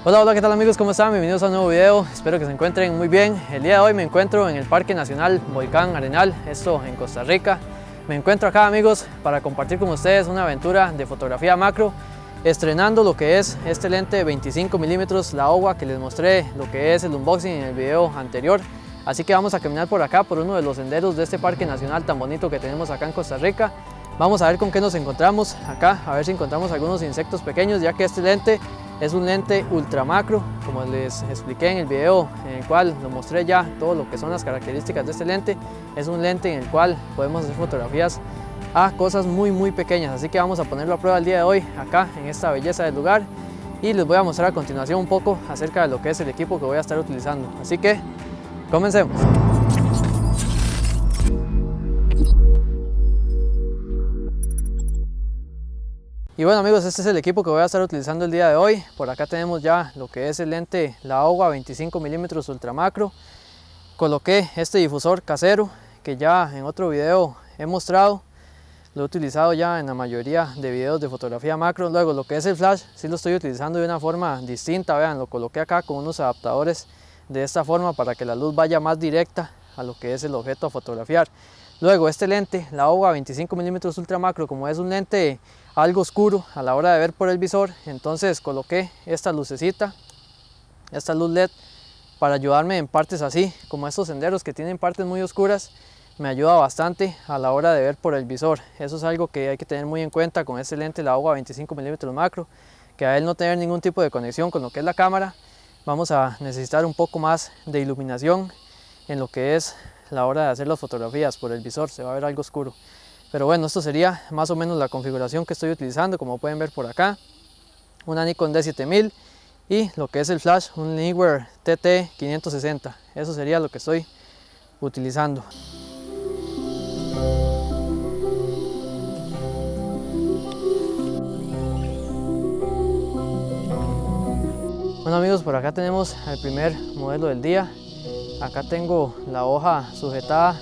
Hola, hola, ¿qué tal amigos? ¿Cómo están? Bienvenidos a un nuevo video, espero que se encuentren muy bien. El día de hoy me encuentro en el Parque Nacional Volcán Arenal, esto en Costa Rica. Me encuentro acá amigos para compartir con ustedes una aventura de fotografía macro, estrenando lo que es este lente de 25 milímetros, la OWA, que les mostré lo que es el unboxing en el video anterior. Así que vamos a caminar por acá, por uno de los senderos de este Parque Nacional tan bonito que tenemos acá en Costa Rica. Vamos a ver con qué nos encontramos acá, a ver si encontramos algunos insectos pequeños, ya que este lente es un lente ultra macro, como les expliqué en el video en el cual lo mostré ya todo lo que son las características de este lente. Es un lente en el cual podemos hacer fotografías a cosas muy pequeñas, así que vamos a ponerlo a prueba el día de hoy acá en esta belleza del lugar y les voy a mostrar a continuación un poco acerca de lo que es el equipo que voy a estar utilizando. Así que comencemos. Y bueno amigos, este es el equipo que voy a estar utilizando el día de hoy. Por acá tenemos ya lo que es el lente, la OWA 25 milímetros ultra macro. Coloqué este difusor casero que ya en otro video he mostrado. Lo he utilizado ya en la mayoría de videos de fotografía macro. Luego lo que es el flash, sí lo estoy utilizando de una forma distinta. Vean, lo coloqué acá con unos adaptadores de esta forma para que la luz vaya más directa a lo que es el objeto a fotografiar. Luego este lente, la OWA 25 milímetros ultra macro, como es un lente algo oscuro a la hora de ver por el visor, entonces coloqué esta lucecita, esta luz LED, para ayudarme en partes así, como estos senderos que tienen partes muy oscuras. Me ayuda bastante a la hora de ver por el visor. Eso es algo que hay que tener muy en cuenta con este lente, la OWA 25 milímetros macro, que a él no tener ningún tipo de conexión con lo que es la cámara, vamos a necesitar un poco más de iluminación en lo que es la hora de hacer las fotografías. Por el visor se va a ver algo oscuro. Pero bueno, esto sería más o menos la configuración que estoy utilizando, como pueden ver por acá. Una Nikon D7000 y lo que es el flash, un Neewer TT560. Eso sería lo que estoy utilizando. Bueno amigos, por acá tenemos el primer modelo del día. Acá tengo la hoja sujetada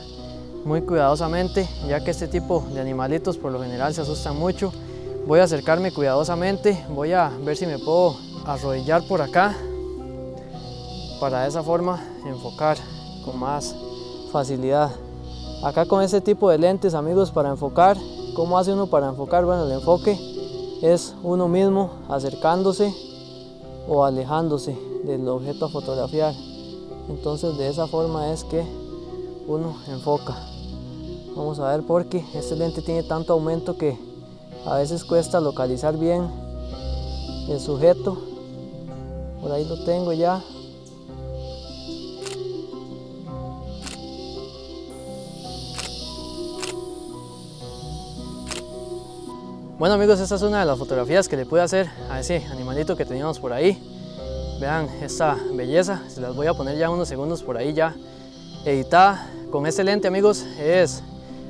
muy cuidadosamente, ya que este tipo de animalitos por lo general se asustan mucho. Voy a acercarme cuidadosamente, voy a ver si me puedo arrodillar por acá para de esa forma enfocar con más facilidad. Acá con este tipo de lentes amigos, para enfocar, ¿cómo hace uno para enfocar? Bueno, el enfoque es uno mismo acercándose o alejándose del objeto a fotografiar. Entonces de esa forma es que uno enfoca. Vamos a ver, porque este lente tiene tanto aumento que a veces cuesta localizar bien el sujeto. Por ahí lo tengo ya. Bueno amigos, esta es una de las fotografías que le pude hacer a ese animalito que teníamos por ahí. Vean esta belleza, se las voy a poner ya unos segundos por ahí ya editada. Con este lente amigos es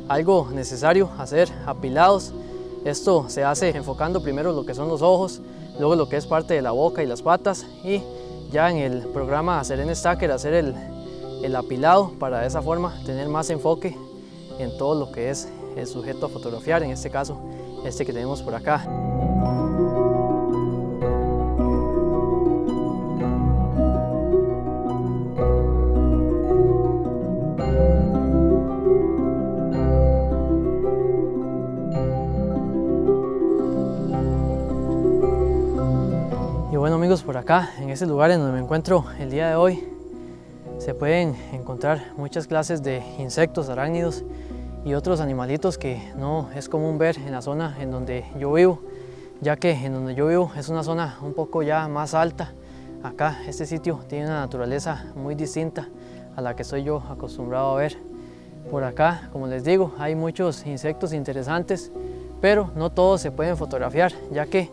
algo necesario hacer apilados. Esto se hace enfocando primero lo que son los ojos, luego lo que es parte de la boca y las patas, y ya en el programa Seren Stacker hacer el apilado para de esa forma tener más enfoque en todo lo que es el sujeto a fotografiar, en este caso este que tenemos por acá. Y bueno amigos, por acá en ese lugar en donde me encuentro el día de hoy se pueden encontrar muchas clases de insectos, arácnidos y otros animalitos que no es común ver en la zona en donde yo vivo, ya que en donde yo vivo es una zona un poco ya más alta. Acá este sitio tiene una naturaleza muy distinta a la que estoy yo acostumbrado a ver. Por acá, como les digo, hay muchos insectos interesantes, pero no todos se pueden fotografiar, ya que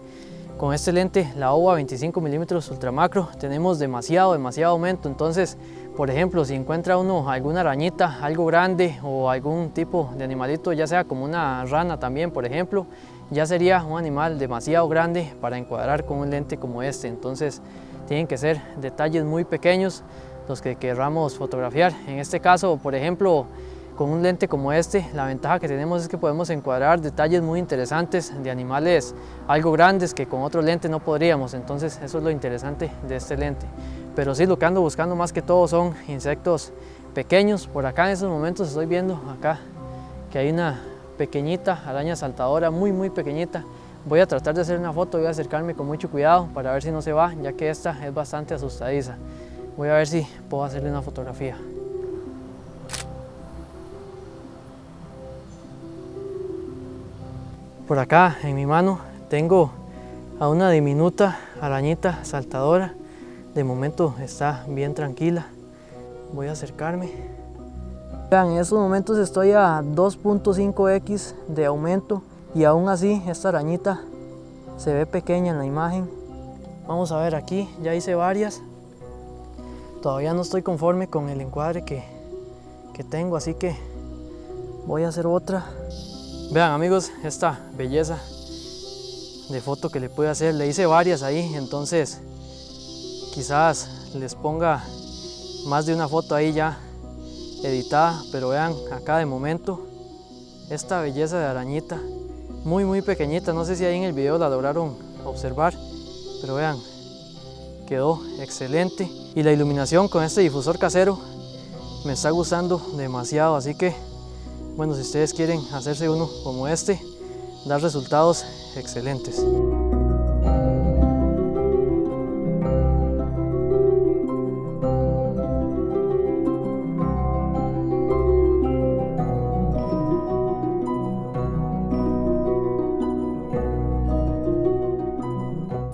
con este lente, la OWA 25 milímetros ultra macro, tenemos demasiado aumento. Entonces, por ejemplo, si encuentra uno alguna arañita, algo grande o algún tipo de animalito, ya sea como una rana también, por ejemplo, ya sería un animal demasiado grande para encuadrar con un lente como este. Entonces, tienen que ser detalles muy pequeños los que queramos fotografiar. En este caso, por ejemplo, con un lente como este, la ventaja que tenemos es que podemos encuadrar detalles muy interesantes de animales algo grandes que con otro lente no podríamos, entonces eso es lo interesante de este lente. Pero sí, lo que ando buscando más que todo son insectos pequeños. Por acá en estos momentos estoy viendo acá que hay una pequeñita araña saltadora, muy pequeñita. Voy a tratar de hacer una foto, voy a acercarme con mucho cuidado para ver si no se va, ya que esta es bastante asustadiza. Voy a ver si puedo hacerle una fotografía. Por acá en mi mano tengo a una diminuta arañita saltadora. De momento está bien tranquila. Voy a acercarme. Vean, en estos momentos estoy a 2.5x de aumento y aún así esta arañita se ve pequeña en la imagen. Vamos a ver aquí, ya hice varias. Todavía no estoy conforme con el encuadre que tengo, así que voy a hacer otra. Vean amigos, esta belleza de foto que le pude hacer, le hice varias ahí, entonces quizás les ponga más de una foto ahí ya editada, pero vean acá de momento esta belleza de arañita, muy pequeñita, no sé si ahí en el video la lograron observar, pero vean, quedó excelente y la iluminación con este difusor casero me está gustando demasiado, así que bueno, si ustedes quieren hacerse uno como este, da resultados excelentes.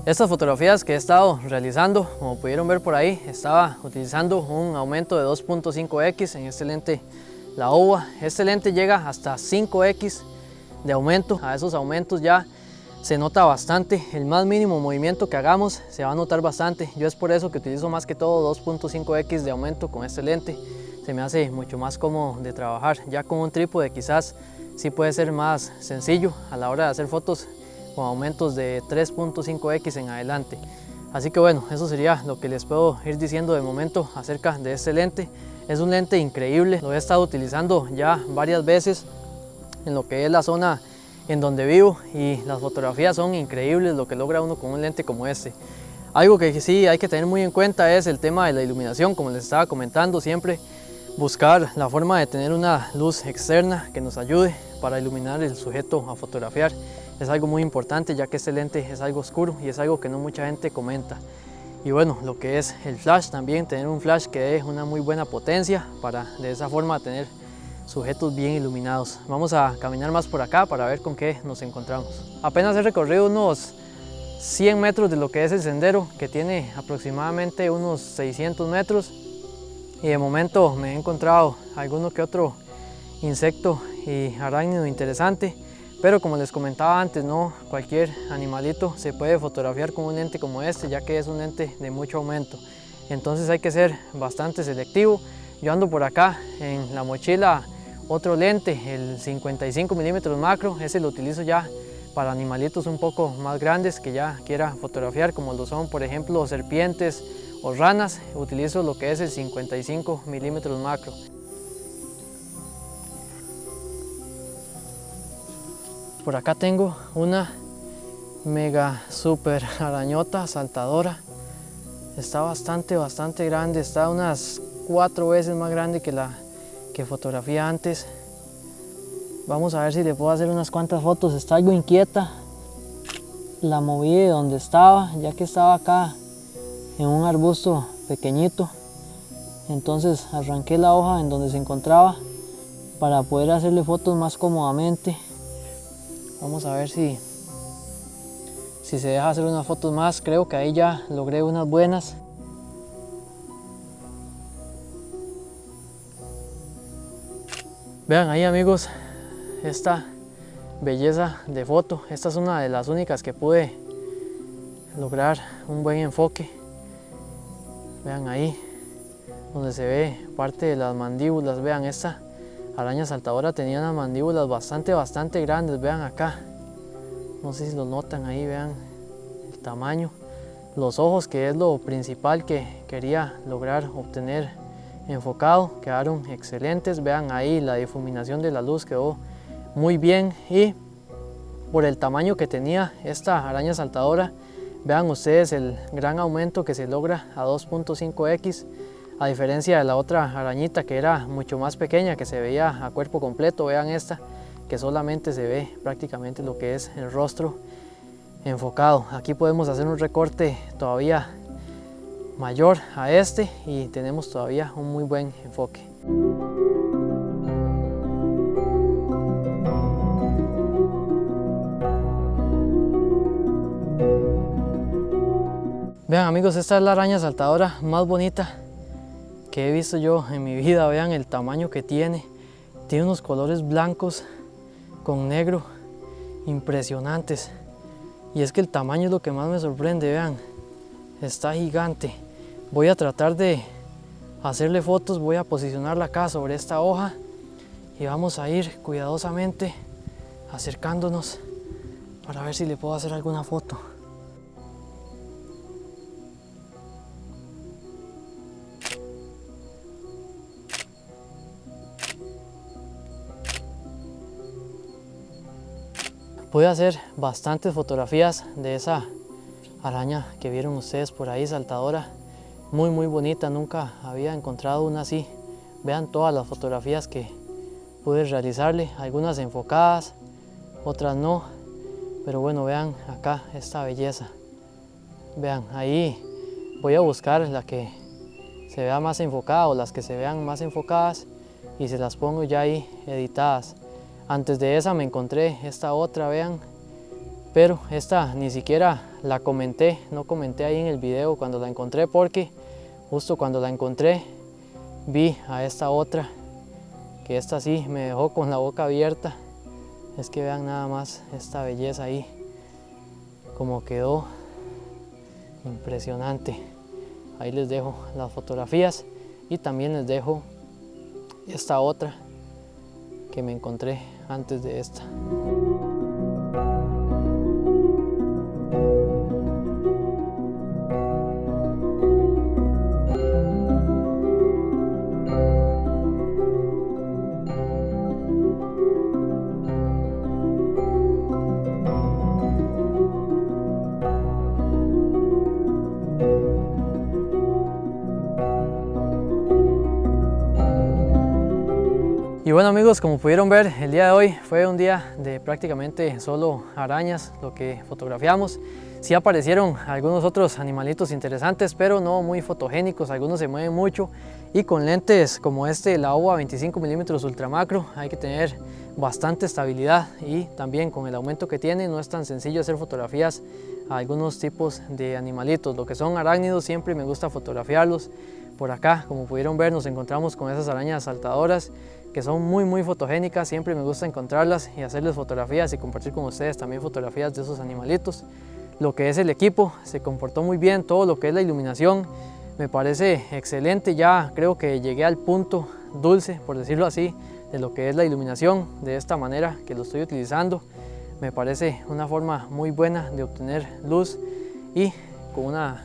Estas fotografías que he estado realizando, como pudieron ver por ahí, estaba utilizando un aumento de 2.5x en este lente la OVA. Este lente llega hasta 5x de aumento. A esos aumentos ya se nota bastante. El más mínimo movimiento que hagamos se va a notar bastante. Yo es por eso que utilizo más que todo 2.5x de aumento con este lente. Se me hace mucho más cómodo de trabajar. Ya con un trípode quizás sí puede ser más sencillo a la hora de hacer fotos con aumentos de 3.5x en adelante. Así que bueno, eso sería lo que les puedo ir diciendo de momento acerca de este lente. Es un lente increíble, lo he estado utilizando ya varias veces en lo que es la zona en donde vivo y las fotografías son increíbles lo que logra uno con un lente como este. Algo que sí hay que tener muy en cuenta es el tema de la iluminación, como les estaba comentando, siempre buscar la forma de tener una luz externa que nos ayude para iluminar el sujeto a fotografiar. Es algo muy importante ya que este lente es algo oscuro y es algo que no mucha gente comenta. Y bueno, lo que es el flash también, tener un flash que dé una muy buena potencia para de esa forma tener sujetos bien iluminados. Vamos a caminar más por acá para ver con qué nos encontramos. Apenas he recorrido unos 100 metros de lo que es el sendero, que tiene aproximadamente unos 600 metros. Y de momento me he encontrado alguno que otro insecto y arácnido interesante. Pero como les comentaba antes, no cualquier animalito se puede fotografiar con un lente como este, ya que es un lente de mucho aumento. Entonces hay que ser bastante selectivo. Yo ando por acá en la mochila otro lente, el 55 milímetros macro. Ese lo utilizo ya para animalitos un poco más grandes que ya quiera fotografiar, como lo son por ejemplo serpientes o ranas. Utilizo lo que es el 55 milímetros macro. Por acá tengo una mega super arañota saltadora. Está bastante grande, está unas 4 veces más grande que la que fotografié antes. Vamos a ver si le puedo hacer unas cuantas fotos. Está algo inquieta. La moví de donde estaba, ya que estaba acá en un arbusto pequeñito. Entonces arranqué la hoja en donde se encontraba para poder hacerle fotos más cómodamente. Vamos a ver si se deja hacer unas fotos más. Creo que ahí ya logré unas buenas. Vean ahí amigos, esta belleza de foto. Esta es una de las únicas que pude lograr un buen enfoque. Vean ahí donde se ve parte de las mandíbulas. Vean, esta araña saltadora tenía unas mandíbulas bastante grandes. Vean acá, no sé si lo notan ahí, vean el tamaño. Los ojos, que es lo principal que quería lograr obtener enfocado, quedaron excelentes. Vean ahí la difuminación de la luz quedó muy bien, y por el tamaño que tenía esta araña saltadora, vean ustedes el gran aumento que se logra a 2.5x, a diferencia de la otra arañita que era mucho más pequeña, que se veía a cuerpo completo. Vean esta que solamente se ve prácticamente lo que es el rostro enfocado. Aquí podemos hacer un recorte todavía mayor a este y tenemos todavía un muy buen enfoque. Vean amigos, esta es la araña saltadora más bonita que he visto yo en mi vida. Vean el tamaño que tiene unos colores blancos con negro impresionantes, y es que el tamaño es lo que más me sorprende. Vean, está gigante. Voy a tratar de hacerle fotos, voy a posicionarla acá sobre esta hoja y vamos a ir cuidadosamente acercándonos para ver si le puedo hacer alguna foto. Pude hacer bastantes fotografías de esa araña que vieron ustedes por ahí saltadora, muy bonita. Nunca había encontrado una así. Vean todas las fotografías que pude realizarle, algunas enfocadas, otras no, pero bueno, vean acá esta belleza. Vean, ahí voy a buscar la que se vea más enfocada o las que se vean más enfocadas y se las pongo ya ahí editadas. Antes de esa me encontré esta otra, vean, pero esta ni siquiera la comenté, no comenté ahí en el video cuando la encontré, porque justo cuando la encontré vi a esta otra, que esta sí me dejó con la boca abierta. Es que vean nada más esta belleza ahí, como quedó, impresionante. Ahí les dejo las fotografías y también les dejo esta otra que me encontré antes de esta. Y bueno amigos, como pudieron ver, el día de hoy fue un día de prácticamente solo arañas lo que fotografiamos. Sí aparecieron algunos otros animalitos interesantes, pero no muy fotogénicos. Algunos se mueven mucho y con lentes como este, la OWA 25 mm ultra macro, hay que tener bastante estabilidad, y también con el aumento que tiene no es tan sencillo hacer fotografías a algunos tipos de animalitos. Lo que son arácnidos siempre me gusta fotografiarlos. Por acá, como pudieron ver, nos encontramos con esas arañas saltadoras que son muy fotogénicas. Siempre me gusta encontrarlas y hacerles fotografías y compartir con ustedes también fotografías de esos animalitos. Lo que es el equipo se comportó muy bien, todo lo que es la iluminación me parece excelente. Ya creo que llegué al punto dulce, por decirlo así, de lo que es la iluminación de esta manera que lo estoy utilizando. Me parece una forma muy buena de obtener luz y con una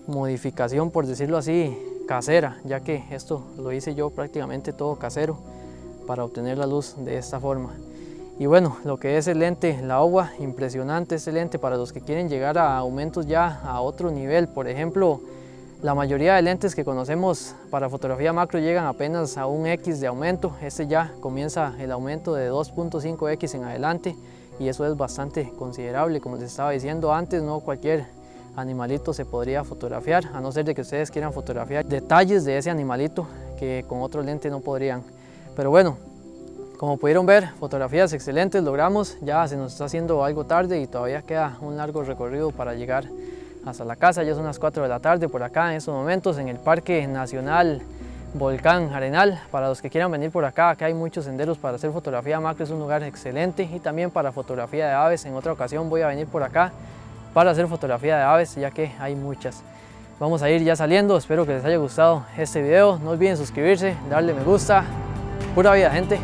modificación, por decirlo así, casera, ya que esto lo hice yo prácticamente todo casero para obtener la luz de esta forma. Y bueno, lo que es el lente, la OWA, impresionante este lente para los que quieren llegar a aumentos ya a otro nivel. Por ejemplo, la mayoría de lentes que conocemos para fotografía macro llegan apenas a un X de aumento. Este ya comienza el aumento de 2.5X en adelante, y eso es bastante considerable. Como les estaba diciendo antes, no cualquier animalito se podría fotografiar, a no ser de que ustedes quieran fotografiar detalles de ese animalito que con otro lente no podrían. Pero bueno, como pudieron ver, fotografías excelentes logramos. Ya se nos está haciendo algo tarde y todavía queda un largo recorrido para llegar hasta la casa. Ya son las 4 de la tarde por acá en estos momentos en el Parque Nacional Volcán Arenal. Para los que quieran venir por acá, acá hay muchos senderos para hacer fotografía macro, es un lugar excelente, y también para fotografía de aves. En otra ocasión voy a venir por acá para hacer fotografía de aves, ya que hay muchas. Vamos a ir ya saliendo, espero que les haya gustado este video. No olviden suscribirse, darle me gusta. Pura vida, gente.